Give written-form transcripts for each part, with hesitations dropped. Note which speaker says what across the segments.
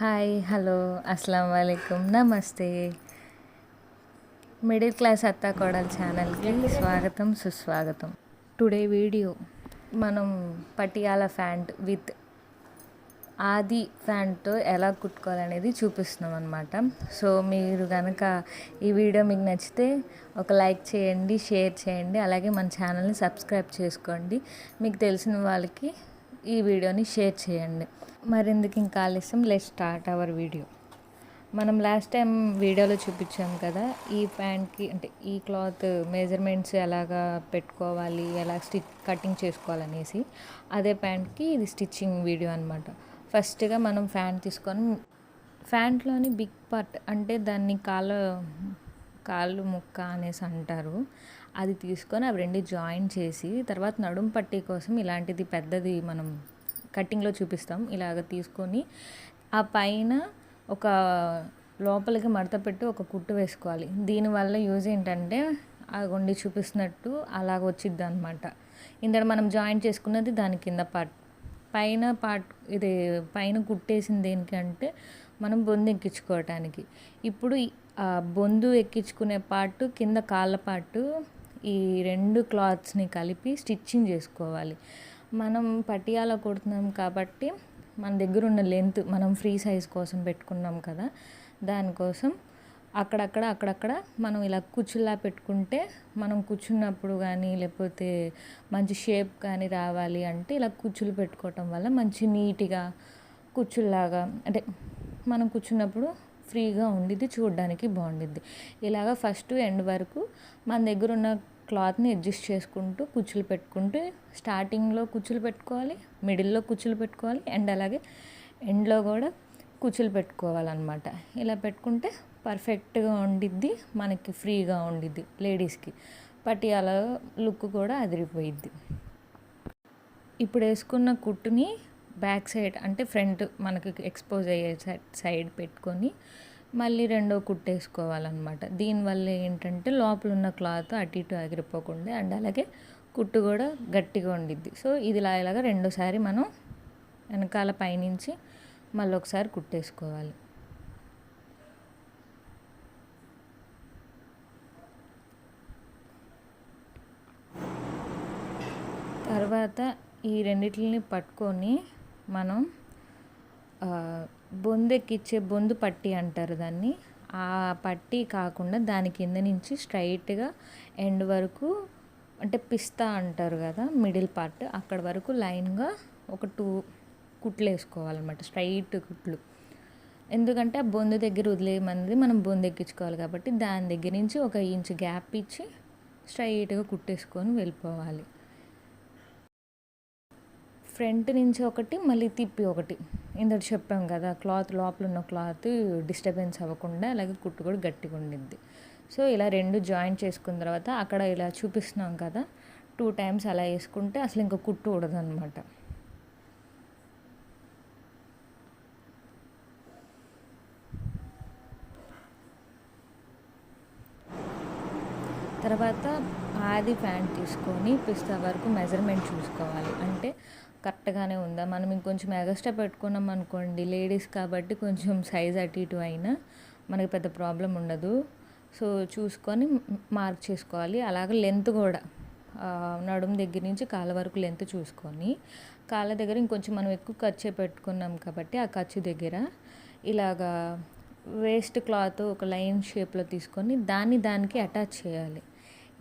Speaker 1: Hi, hello, అస్సలం వాలేకుమ్, నమస్తే. Middle class అత్తా కోడలు ఛానల్కి స్వాగతం, సుస్వాగతం. టుడే వీడియో మనం పటియాలా ప్యాంట్ విత్ ఆది ప్యాంట్తో ఎలా కుట్టుకోవాలనేది చూపిస్తున్నాం అనమాట. సో మీరు కనుక ఈ వీడియో మీకు నచ్చితే ఒక లైక్ చేయండి, షేర్ చేయండి, అలాగే మన ఛానల్ని సబ్స్క్రైబ్ చేసుకోండి. మీకు తెలిసిన వాళ్ళకి ఈ వీడియోని షేర్ చేయండి. మరెందుకు ఇంకా ఆలస్యం, లెట్స్ స్టార్ట్ అవర్ వీడియో. మనం లాస్ట్ టైం వీడియోలో చూపించాం కదా, ఈ ప్యాంట్కి అంటే ఈ క్లాత్ మెజర్మెంట్స్ ఎలాగా పెట్టుకోవాలి, ఎలా కటింగ్ చేసుకోవాలనేసి. అదే ప్యాంట్కి ఇది స్టిచ్చింగ్ వీడియో అనమాట. ఫస్ట్గా మనం ప్యాంట్ తీసుకొని ప్యాంట్లోని బిగ్ పార్ట్ అంటే దాన్ని కాళ్ళు ముక్క అనేసి అంటారు, అది తీసుకొని అవి రెండు జాయిన్ చేసి తర్వాత నడుం పట్టీ కోసం ఇలాంటిది పెద్దది మనం కటింగ్లో చూపిస్తాం. ఇలాగ తీసుకొని ఆ పైన ఒక లోపలికి మడత పెట్టి ఒక కుట్టు వేసుకోవాలి. దీనివల్ల యూజ్ ఏంటంటే అగొండి చూపిస్తున్నట్టు అలాగ వచ్చిద్ది అనమాట. ఇందులో మనం జాయిన్ చేసుకున్నది దాని కింద పార్ట్ ఇది పైన కుట్టేసింది దేనికంటే మనం బొందు ఎక్కించుకోవటానికి. ఇప్పుడు ఆ బొందు ఎక్కించుకునే పార్ట్ కింద కాళ్ళ పార్ట్ ఈ రెండు క్లాత్స్ని కలిపి స్టిచ్చింగ్ చేసుకోవాలి. మనం పటియాలా కుడుతున్నాం కాబట్టి మన దగ్గర ఉన్న లెంత్ మనం ఫ్రీ సైజ్ కోసం పెట్టుకున్నాం కదా, దానికోసం అక్కడక్కడ మనం ఇలా కుచ్చులా పెట్టుకుంటే మనం కూర్చున్నప్పుడు కానీ లేకపోతే మంచి షేప్ కానీ రావాలి అంటే ఇలా కుచ్చులు పెట్టుకోవటం వల్ల మంచి నీట్గా కుచ్చుల్లాగా అంటే మనం కూర్చున్నప్పుడు ఫ్రీగా ఉండిద్ది, చూడడానికి బాగుండిద్ది. ఇలాగ ఫస్ట్ ఎండ్ వరకు మన దగ్గర ఉన్న క్లాత్ని అడ్జస్ట్ చేసుకుంటూ కుచ్చులు పెట్టుకుంటూ స్టార్టింగ్లో కుచ్చులు పెట్టుకోవాలి, మిడిల్లో కుచ్చులు పెట్టుకోవాలి, అండ్ అలాగే ఎండ్లో కూడా కుచ్చులు పెట్టుకోవాలన్నమాట. ఇలా పెట్టుకుంటే పర్ఫెక్ట్గా ఉండిద్ది, మనకి ఫ్రీగా ఉండిద్ది. లేడీస్కి పటియాలా లుక్ కూడా అదిరిపోయిద్ది. ఇప్పుడు వేసుకున్న కుట్టుని బ్యాక్ సైడ్ అంటే ఫ్రంట్ మనకి ఎక్స్పోజ్ అయ్యే సైడ్ పెట్టుకొని మళ్ళీ రెండో కుట్టేసుకోవాలన్నమాట. దీనివల్ల ఏంటంటే లోపల ఉన్న క్లాత్ అటు ఇటు ఎగిరిపోకుండా అండ్ అలాగే కుట్టు కూడా గట్టిగా ఉండిద్ది. సో ఇది ఇలాగా రెండోసారి మనం వెనకాల పైనుంచి మళ్ళీ ఒకసారి కుట్టేసుకోవాలి. తర్వాత ఈ రెండిటిని పట్టుకొని మనం బొందు ఎక్కించే బొందు పట్టీ అంటారు దాన్ని. ఆ పట్టీ కాకుండా దాని కింద నుంచి స్ట్రైట్గా ఎండ్ వరకు అంటే పిస్తా అంటారు కదా, మిడిల్ పార్ట్ అక్కడ వరకు లైన్గా ఒక 2 కుట్లు వేసుకోవాలన్నమాట, స్ట్రైట్ కుట్లు. ఎందుకంటే ఆ బొందు దగ్గర వదిలేయమంది మనం బొందు ఎక్కించుకోవాలి కాబట్టి దాని దగ్గర నుంచి 1 ఇంచ్ గ్యాప్ ఇచ్చి స్ట్రైట్గా కుట్టేసుకొని వెళ్ళిపోవాలి. ఫ్రంట్ నుంచి ఒకటి మళ్ళీ తిప్పి ఒకటి. ఇందులో చెప్పాం కదా, క్లాత్ లోపల ఉన్న క్లాత్ డిస్టర్బెన్స్ అవ్వకుండా అలాగే కుట్టు కూడా గట్టిగా ఉండిద్ది. సో ఇలా రెండు జాయింట్ చేసుకున్న తర్వాత అక్కడ ఇలా చూపిస్తున్నాం కదా 2 టైమ్స్ అలా వేసుకుంటే అసలు ఇంకా కుట్టు ఊడదనమాట. తర్వాత ఆది ప్యాంట్ తీసుకొని పిస్తా వరకు మెజర్మెంట్ చూసుకోవాలి. అంటే కరెక్ట్గానే ఉందా, మనం ఇంకొంచెం ఎగస్ట్రా పెట్టుకున్నాం అనుకోండి, లేడీస్ కాబట్టి కొంచెం సైజ్ అటు ఇటు అయినా మనకి పెద్ద ప్రాబ్లం ఉండదు. సో చూసుకొని మార్క్ చేసుకోవాలి. అలాగే లెంత్ కూడా నడుము దగ్గర నుంచి కాళ్ళ వరకు లెంత్ చూసుకొని కాళ్ళ దగ్గర ఇంకొంచెం మనం ఎక్కువ ఖర్చు పెట్టుకున్నాం కాబట్టి ఆ ఖర్చు దగ్గర ఇలాగా వేస్ట్ క్లాత్ ఒక లైన్ షేప్లో తీసుకొని దానికి అటాచ్ చేయాలి.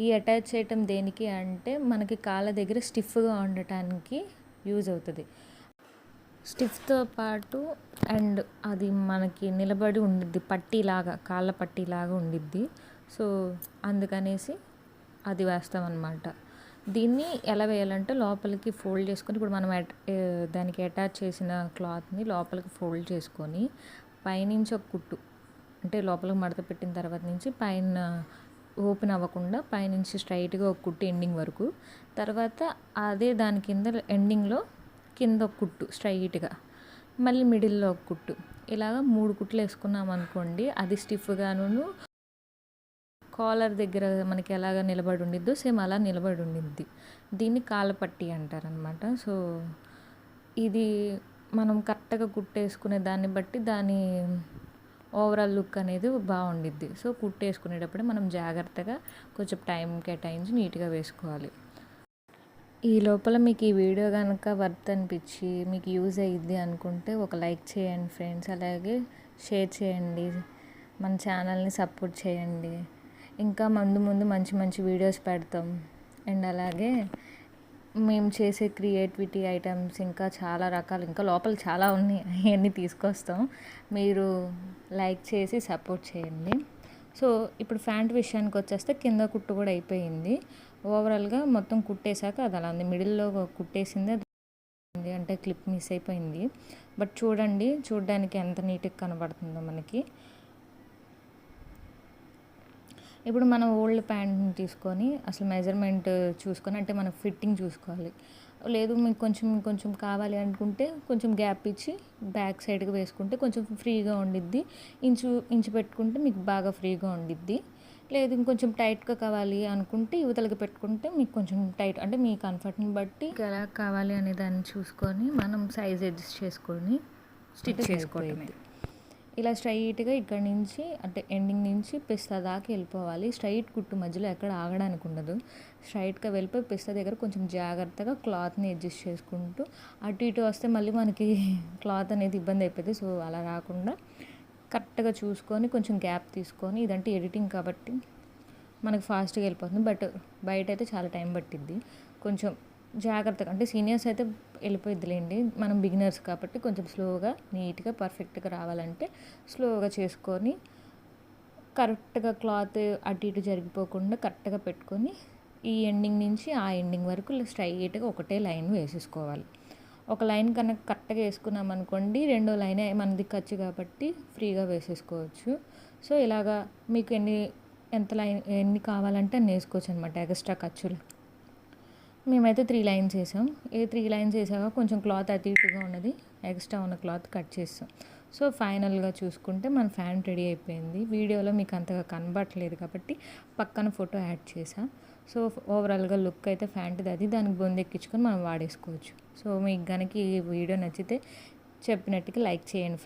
Speaker 1: ఈ అటాచ్ చేయటం దేనికి అంటే మనకి కాళ్ళ దగ్గర స్టిఫ్గా ఉండటానికి యూజ్ అవుతుంది. స్టిఫ్తో పాటు అండ్ అది మనకి నిలబడి ఉండిద్ది, పట్టీలాగా కాళ్ళ పట్టీలాగా ఉండిద్ది. సో అందుకనేసి అది వేస్తామన్నమాట. దీన్ని ఎలా వేయాలంటే లోపలికి ఫోల్డ్ చేసుకొని ఇప్పుడు మనం దానికి అటాచ్ చేసిన క్లాత్ని లోపలికి ఫోల్డ్ చేసుకొని పైనుంచి ఒక కుట్టు అంటే లోపలికి మడత పెట్టిన తర్వాత నుంచి పైన ఓపెన్ అవ్వకుండా పైనుంచి స్ట్రైట్గా ఒక కుట్టు ఎండింగ్ వరకు, తర్వాత అదే దాని కింద ఎండింగ్లో కింద ఒక కుట్టు స్ట్రైట్గా, మళ్ళీ మిడిల్లో ఒక కుట్టు, ఇలాగ 3 కుట్లు వేసుకున్నాం అనుకోండి. అది స్టిఫ్గాను కాలర్ దగ్గర మనకి ఎలాగ నిలబడి ఉండిద్దో సేమ్ అలా నిలబడి ఉండిద్ది. దీన్ని కాళ్ళ పట్టీ అంటారనమాట. సో ఇది మనం కరెక్ట్గా కుట్టేసుకునే దాన్ని బట్టి దాని ఓవరాల్ లుక్ అనేది బాగుండిద్ది. సో కుట్టేసుకునేటప్పుడు మనం జాగ్రత్తగా కొంచెం టైం కేటాయించి నీట్గా వేసుకోవాలి. ఈ లోపల మీకు ఈ వీడియో కనుక వర్త్ అనిపించి మీకు యూజ్ అయ్యిద్ది అనుకుంటే ఒక లైక్ చేయండి ఫ్రెండ్స్, అలాగే షేర్ చేయండి, మన ఛానల్ని సపోర్ట్ చేయండి. ఇంకా ముందు ముందు మంచి మంచి వీడియోస్ పెడతాం. అండ్ అలాగే మేము చేసే క్రియేటివిటీ ఐటమ్స్ ఇంకా చాలా రకాలు ఇంకా లోపల చాలా ఉన్నాయి, అవన్నీ తీసుకొస్తాం. మీరు లైక్ చేసి సపోర్ట్ చేయండి. సో ఇప్పుడు ప్యాంట్ విషయానికి వచ్చేస్తే కింద కుట్టు కూడా అయిపోయింది. ఓవరాల్గా మొత్తం కుట్టేశాక అది అలా ఉంది, మిడిల్లో కుట్టేసింది అది అంటే క్లిప్ మిస్ అయిపోయింది. బట్ చూడండి, చూడడానికి ఎంత నీట్గా కనబడుతుందో మనకి. ఇప్పుడు మనం ఓల్డ్ ప్యాంట్ని తీసుకొని అసలు మెజర్మెంట్ చూసుకొని, అంటే మనం ఫిట్టింగ్ చూసుకోవాలి. లేదు మీకు కొంచెం కొంచెం కావాలి అనుకుంటే కొంచెం గ్యాప్ ఇచ్చి బ్యాక్ సైడ్కి వేసుకుంటే కొంచెం ఫ్రీగా ఉండిద్ది. ఇంచు పెట్టుకుంటే మీకు బాగా ఫ్రీగా ఉండిద్ది. లేదు ఇంకొంచెం టైట్గా కావాలి అనుకుంటే యువతలకి పెట్టుకుంటే మీకు కొంచెం టైట్, అంటే మీ కంఫర్ట్ని బట్టి ఎలా కావాలి అనే దాన్ని చూసుకొని మనం సైజ్ అడ్జస్ట్ చేసుకొని స్టిచ్ చేసుకోవడమే. ఇలా స్ట్రైట్గా ఇక్కడ నుంచి అంటే ఎండింగ్ నుంచి పిస్తా దాకా వెళ్ళిపోవాలి. స్ట్రైట్ కుట్టు మధ్యలో ఎక్కడ ఆగడానికి ఉండదు. స్ట్రైట్గా వెళ్ళిపోయి పిస్తా దగ్గర కొంచెం జాగ్రత్తగా క్లాత్ని అడ్జస్ట్ చేసుకుంటూ అటు ఇటు వస్తే మళ్ళీ మనకి క్లాత్ అనేది ఇబ్బంది అయిపోతుంది. సో అలా రాకుండా కరెక్ట్గా చూసుకొని కొంచెం గ్యాప్ తీసుకొని, ఇదంటే ఎడిటింగ్ కాబట్టి మనకు ఫాస్ట్గా వెళ్ళిపోతుంది. బట్ బయట అయితే చాలా టైం పట్టిద్ది. కొంచెం జాగ్రత్తగా, అంటే సీనియర్స్ అయితే వెళ్ళిపోయిద్దిలేండి, మనం బిగినర్స్ కాబట్టి కొంచెం స్లోగా నీట్గా పర్ఫెక్ట్గా రావాలంటే స్లోగా చేసుకొని కరెక్ట్గా క్లాత్ అటు ఇటు జరిగిపోకుండా కరెక్ట్గా పెట్టుకొని ఈ ఎండింగ్ నుంచి ఆ ఎండింగ్ వరకు స్ట్రైట్గా ఒకటే లైన్ వేసేసుకోవాలి. ఒక లైన్ కనుక కరెక్ట్గా వేసుకున్నాం అనుకోండి, రెండో లైన్ మనది ఖర్చు కాబట్టి ఫ్రీగా వేసేసుకోవచ్చు. సో ఇలాగా మీకు ఎన్ని కావాలంటే అన్ని వేసుకోవచ్చు అనమాట ఎక్స్ట్రా ఖర్చులు. మేమైతే 3 లైన్స్ వేసాం. 3 లైన్స్ వేసాక కొంచెం క్లాత్ అటు ఇటుగా ఉన్నది, ఎక్స్ట్రా ఉన్న క్లాత్ కట్ చేస్తాం. సో ఫైనల్గా చూసుకుంటే మన ప్యాంట్ రెడీ అయిపోయింది. వీడియోలో మీకు అంతగా కనబడట్లేదు కాబట్టి పక్కన ఫోటో యాడ్ చేసా. సో ఓవరాల్గా లుక్ అయితే ప్యాంట్ది అది, దానికి బొందెక్కించుకొని మనం వాడేసుకోవచ్చు. సో మీకు కనుక ఈ వీడియో నచ్చితే చెప్పినట్టుగా లైక్ చేయండి ఫ్రెండ్స్.